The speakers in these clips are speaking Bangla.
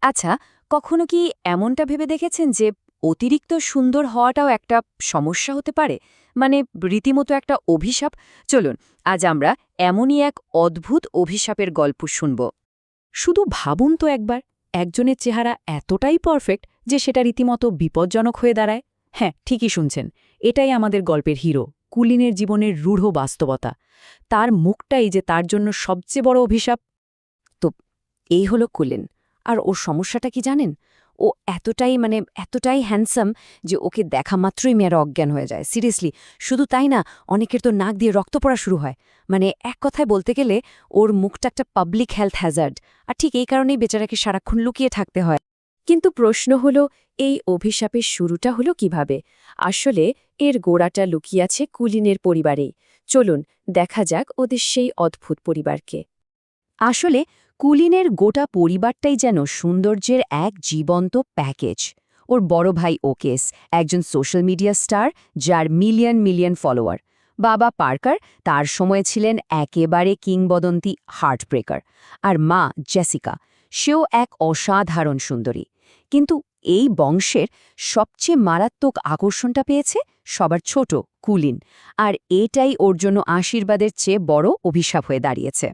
আচ্ছা, কখনো কি এমনটা ভেবে দেখেছেন যে অতিরিক্ত সুন্দর হওয়াটাও একটা সমস্যা হতে পারে? মানে রীতিমতো একটা অভিশাপ? চলুন, আজ আমরা এমনই এক অদ্ভুত অভিশাপের গল্প শুনব। শুধু ভাবুন তো একবার, একজনের চেহারা এতটাই পারফেক্ট যে সেটা রীতিমতো বিপজ্জনক হয়ে দাঁড়ায়। হ্যাঁ, ঠিকই শুনছেন, এটাই আমাদের গল্পের হিরো, কুলিনের জীবনের রূঢ় বাস্তবতা। তার মুখটাই যে তার জন্য সবচেয়ে বড় অভিশাপ। তো এই হলো কুলিন। আর ওর সমস্যাটা কি জানেন? ও এতটাই হ্যান্ডসাম যে ওকে দেখা মাত্রই মেয়েরা অজ্ঞান হয়ে যায়। সিরিয়াসলি, শুধু তাই না, অনেকের তো নাক দিয়ে রক্ত পড়া শুরু হয়। মানে এক কথায় বলতে গেলে ওর মুখটা একটা পাবলিক হেলথ হ্যাজার্ড। আর ঠিক এই কারণেই বেচারাকে সারাক্ষণ লুকিয়ে থাকতে হয়। কিন্তু প্রশ্ন হলো, এই অভিশাপের শুরুটা হলো কিভাবে? আসলে এর গোড়াটা লুকিয়ে আছে কুলিনের পরিবারেই। চলুন দেখা যাক ওদের সেই অদ্ভুত পরিবারকে। আসলে কুলিনের গোটা পরিবারটাই যেন সৌন্দর্যের এক জীবন্ত প্যাকেজ। ওর বড় ভাই ওকেস, একজন সোশ্যাল মিডিয়া স্টার যার মিলিয়ন মিলিয়ন ফলোয়ার। বাবা পার্কার তার সময়ে ছিলেন একেবারে কিংবদন্তি হার্টব্রেকার। আর মা জেসিকা, সেও এক অসাধারণ সুন্দরী। কিন্তু এই বংশের সবচেয়ে মারাত্মক আকর্ষণটা পেয়েছে সবার ছোট কুলিন। আর এটাই ওর জন্য আশীর্বাদের চেয়ে বড় অভিশাপ হয়ে দাঁড়িয়েছে।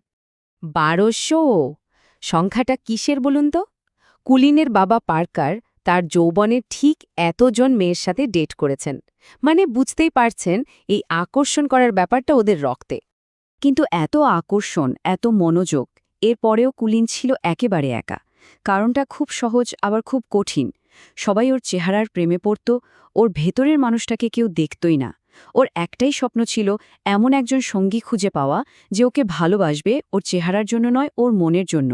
১২০০ সংখ্যাটা কিসের বলুন তো? কুলিনের বাবা পার্কার তার যৌবনে ঠিক এতজন মেয়ের সাথে ডেট করেছেন। মানে বুঝতেই পারছেন, এই আকর্ষণ করার ব্যাপারটা ওদের রক্তে। কিন্তু এত আকর্ষণ, এত মনোযোগ, এরপরেও কুলিন ছিল একেবারে একা। কারণটা খুব সহজ, আবার খুব কঠিন। সবাই ওর চেহারার প্রেমে পড়ত, ওর ভেতরের মানুষটাকে কেউ দেখতই না। ওর একটাই স্বপ্ন ছিল এমন একজন সঙ্গী খুঁজে পাওয়া যে ওকে ভালোবাসবে, ওর চেহারার জন্য নয়, ওর মনের জন্য।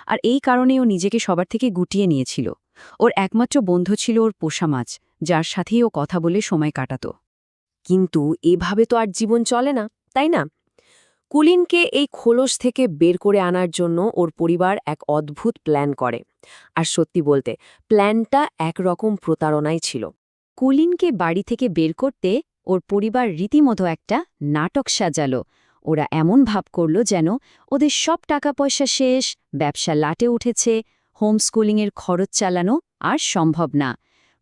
আর এই কারণে ও নিজেকে সবার থেকে গুটিয়ে নিয়েছিল। ওর একমাত্র বন্ধু ছিল ওর পোষা মাছ, যার সাথেই ও কথা বলে সময় কাটাত। কিন্তু এভাবে তো আর জীবন চলে না, তাই না? কুলিনকে এই খোলস থেকে বের করে আনার জন্য ওর পরিবার এক অদ্ভুত প্ল্যান করে। আর সত্যি বলতে, প্ল্যানটা একরকম প্রতারণাই ছিল। কুলিনকে বাড়ি থেকে বের করতে ওর পরিবার রীতিমতো একটা নাটক সাজালো। ওরা এমন ভাব করল যেন ওদের সব টাকা পয়সা শেষ, ব্যবসা লাটে উঠেছে, হোম স্কুলিংয়ের খরচ চালানো আর সম্ভব না।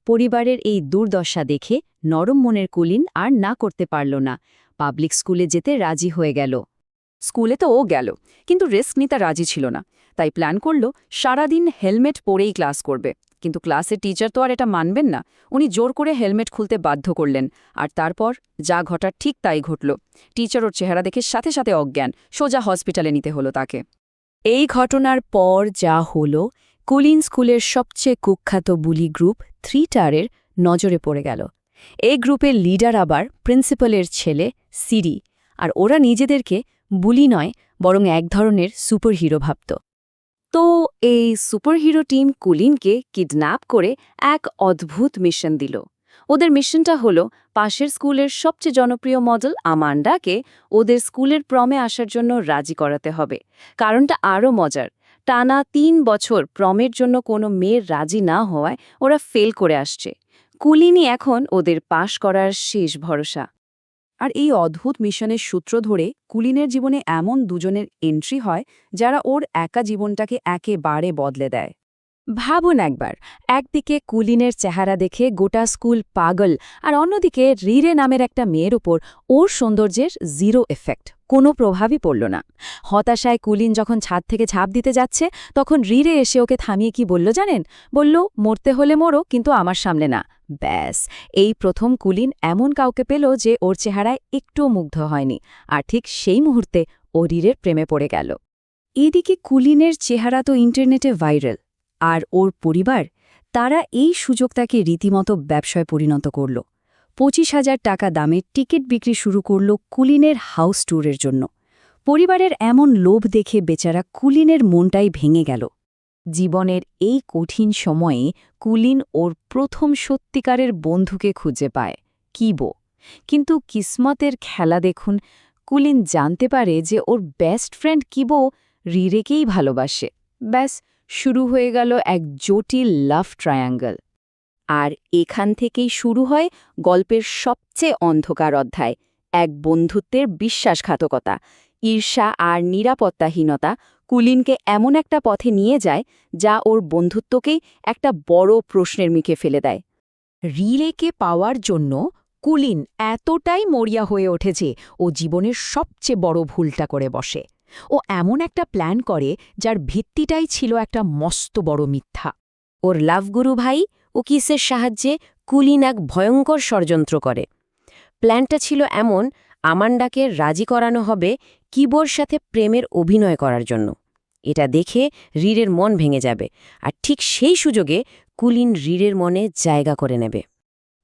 পরিবারের এই দুর্দশা দেখে নরম মনের কুলিন আর না করতে পারল না, পাবলিক স্কুলে যেতে রাজি হয়ে গেল। স্কুলে তো ও গেল, কিন্তু রিস্ক নিতে রাজি ছিল না। তাই প্ল্যান করল সারাদিন হেলমেট পরেই ক্লাস করবে। কিন্তু ক্লাসের টিচার তো আর এটা মানবেন না। উনি জোর করে হেলমেট খুলতে বাধ্য করলেন। আর তারপর যা ঘটার ঠিক তাই ঘটল। টিচার ওর চেহারা দেখে সাথে সাথে অজ্ঞান, সোজা হসপিটালে নিতে হলো তাকে। এই ঘটনার পর যা হলো, কুলিন স্কুলের সবচেয়ে কুখ্যাত বুলি গ্রুপ থ্রিটারের নজরে পড়ে গেল। এই গ্রুপের লিডার আবার প্রিন্সিপালের ছেলে সিরি। আর ওরা নিজেদেরকে বুলি নয়, বরং এক ধরনের সুপারহিরো ভাবত। তো এই সুপারহিরো টিম কুলিনকে কিডন্যাপ করে এক অদ্ভুত মিশন দিল। ওদের মিশনটা হলো পাশের স্কুলের সবচেয়ে জনপ্রিয় মডেল আমান্ডাকে ওদের স্কুলের প্রমে আসার জন্য রাজি করাতে হবে। কারণটা আরও মজার, টানা ৩ বছর প্রমের জন্য কোনো মেয়ের রাজি না হওয়ায় ওরা ফেল করে আসছে। কুলিনই এখন ওদের পাশ করার শেষ ভরসা। আর এই অদ্ভুত মিশনের সূত্র ধরে কুলিনের জীবনে এমন দুজনের এন্ট্রি হয় যারা ওর একা জীবনটাকে একেবারে বদলে দেয়। ভাবুন একবার, একদিকে কুলিনের চেহারা দেখে গোটা স্কুল পাগল, আর অন্যদিকে রিরে নামের একটা মেয়ের উপর ওর সৌন্দর্যের জিরো এফেক্ট, কোনো প্রভাবই পড়ল না। হতাশায় কুলিন যখন ছাদ থেকে ঝাঁপ দিতে যাচ্ছে, তখন রিরে এসে ওকে থামিয়ে কি বলল জানেন? বলল, মরতে হলে মরো, কিন্তু আমার সামনে না। ব্যাস, এই প্রথম কুলিন এমন কাউকে পেল যে ওর চেহারায় একটুও মুগ্ধ হয়নি। আর ঠিক সেই মুহূর্তে ও রিরের প্রেমে পড়ে গেল। এদিকে কুলিনের চেহারা তো ইন্টারনেটে ভাইরাল। আর ওর পরিবার, তারা এই সুযোগটাকে রীতিমতো ব্যবসায় পরিণত করল। ২৫,০০০ টাকা দামে টিকিট বিক্রি শুরু করল কুলিনের হাউস ট্যুরের জন্য। পরিবারের এমন লোভ দেখে বেচারা কুলিনের মনটাই ভেঙে গেল। জীবনের এই কঠিন সময়ে কুলিন ওর প্রথম সত্যিকারের বন্ধুকে খুঁজে পায়, কিবো। কিন্তু কিসমতের খেলা দেখুন, কুলিন জানতে পারে যে ওর বেস্ট ফ্রেন্ড কিবো রিরেকেই ভালোবাসে। ব্যাস, শুরু হয়ে গেল এক জটিল লাভ ট্রায়াঙ্গল। আর এখান থেকেই শুরু হয় গল্পের সবচেয়ে অন্ধকার অধ্যায়, এক বন্ধুত্বের বিশ্বাসঘাতকতা, ঈর্ষা আর নিরাপত্তাহীনতা কুলিনকে এমন একটা পথে নিয়ে যায় যা ওর বন্ধুত্বকেই একটা বড় প্রশ্নের মুখে ফেলে দেয়। রিলেকে পাওয়ার জন্য কুলিন এতটাই মরিয়া হয়ে ওঠেছে ও জীবনের সবচেয়ে বড় ভুলটা করে বসে। ও এমন একটা প্ল্যান করে যার ভিত্তিটাই ছিল একটা মস্ত বড় মিথ্যা। ওর লাভগুরু ভাই উকিসের সাহায্যে কুলিন এক ভয়ঙ্কর ষড়যন্ত্র করে। প্ল্যানটা ছিল এমন, আমান্ডাকে রাজি করানো হবে কিবোর সাথে প্রেমের অভিনয় করার জন্য। এটা দেখে রিরের মন ভেঙে যাবে, আর ঠিক সেই সুযোগে কুলিন রিরের মনে জায়গা করে নেবে।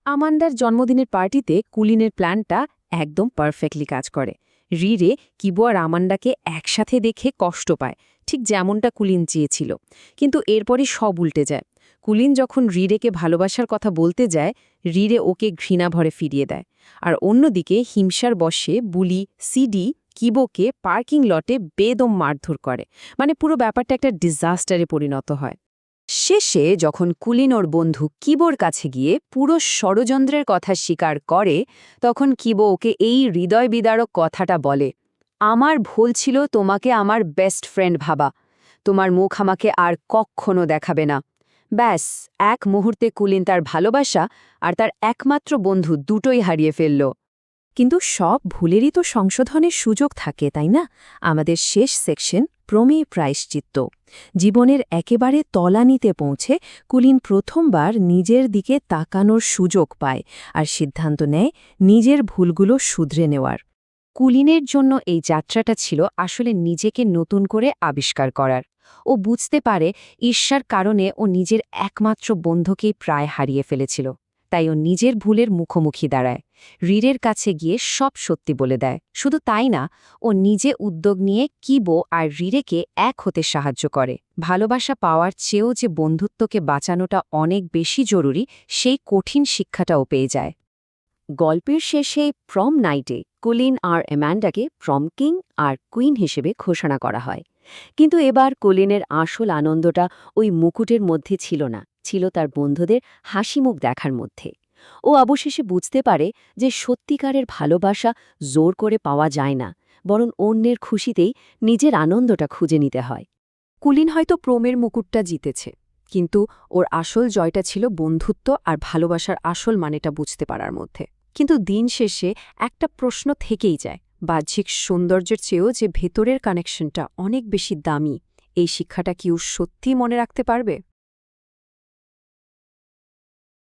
আমান্ডার জন্মদিনের পার্টিতে কুলিনের প্ল্যানটা একদম পারফেক্টলি কাজ করে। রিরে কিবো আর আমান্ডাকে একসাথে দেখে কষ্ট পায়, ঠিক যেমনটা কুলিন চেয়েছিল। কিন্তু এরপরই সব উল্টে যায়। কুলিন যখন রিরেকে ভালোবাসার কথা বলতে যায়, রিরে ওকে ঘৃণা ভরে ফিরিয়ে দেয়। আর অন্যদিকে হিংসার বশে বুলি সিডি কিবোকে পার্কিং লটে বেদম মারধর করে। মানে পুরো ব্যাপারটা একটা ডিজাস্টারে পরিণত হয়। শেষে যখন কুলিন ওর বন্ধু কিবোর কাছে গিয়ে পুরো ষড়যন্ত্রের কথা স্বীকার করে, তখন কিবো ওকে এই হৃদয় বিদারক কথাটা বলে, আমার ভুল ছিল তোমাকে আমার বেস্ট ফ্রেন্ড ভাবা, তোমার মুখ আমাকে আর কখনো দেখাবে না। ব্যাস, এক মুহূর্তে কুলিন তার ভালোবাসা আর তার একমাত্র বন্ধু দুটোই হারিয়ে ফেলল। কিন্তু সব ভুলেরই তো সংশোধনের সুযোগ থাকে, তাই না? আমাদের শেষ সেকশন প্রমেয় প্রায়শ্চিত্ত। জীবনের একেবারে তলানিতে পৌঁছে কুলিন প্রথমবার নিজের দিকে তাকানোর সুযোগ পায় আর সিদ্ধান্ত নেয় নিজের ভুলগুলো শুধরে নেওয়ার। কুলিনের জন্য এই যাত্রাটা ছিল আসলে নিজেকে নতুন করে আবিষ্কার করার। ও বুঝতে পারে ঈর্ষার কারণে ও নিজের একমাত্র বন্ধুকেই প্রায় হারিয়ে ফেলেছিল। তাই ও নিজের ভুলের মুখোমুখি দাঁড়ায়, রিরের কাছে গিয়ে সব সত্যি বলে দেয়। শুধু তাই না, ও নিজে উদ্যোগ নিয়ে কিবো আর রিরেকে এক হতে সাহায্য করে। ভালোবাসা পাওয়ার চেয়েও যে বন্ধুত্বকে বাঁচানোটা অনেক বেশি জরুরি, সেই কঠিন শিক্ষাটাও পেয়ে যায়। গল্পের শেষে প্রম নাইটে কুলিন আর অ্যামান্ডাকে প্রম কিং আর কুইন হিসেবে ঘোষণা করা হয়। কিন্তু এবার কুলিনের আসল আনন্দটা ওই মুকুটের মধ্যে ছিল না, ছিল তার বন্ধুদের হাসিমুখ দেখার মধ্যে। ও অবশেষে বুঝতে পারে যে সত্যিকারের ভালোবাসা জোর করে পাওয়া যায় না, বরং অন্যের খুশিতেই নিজের আনন্দটা খুঁজে নিতে হয়। কুলিন হয়তো প্রমের মুকুটটা জিতেছে, কিন্তু ওর আসল জয়টা ছিল বন্ধুত্ব আর ভালোবাসার আসল মানেটা বুঝতে পারার মধ্যে। কিন্তু দিন শেষে একটা প্রশ্ন থেকেই যায়, বাহ্যিক সৌন্দর্যের চেয়েও যে ভেতরের কানেকশনটা অনেক বেশি দামি, এই শিক্ষাটা কি ও সত্যিই মনে রাখতে পারবে?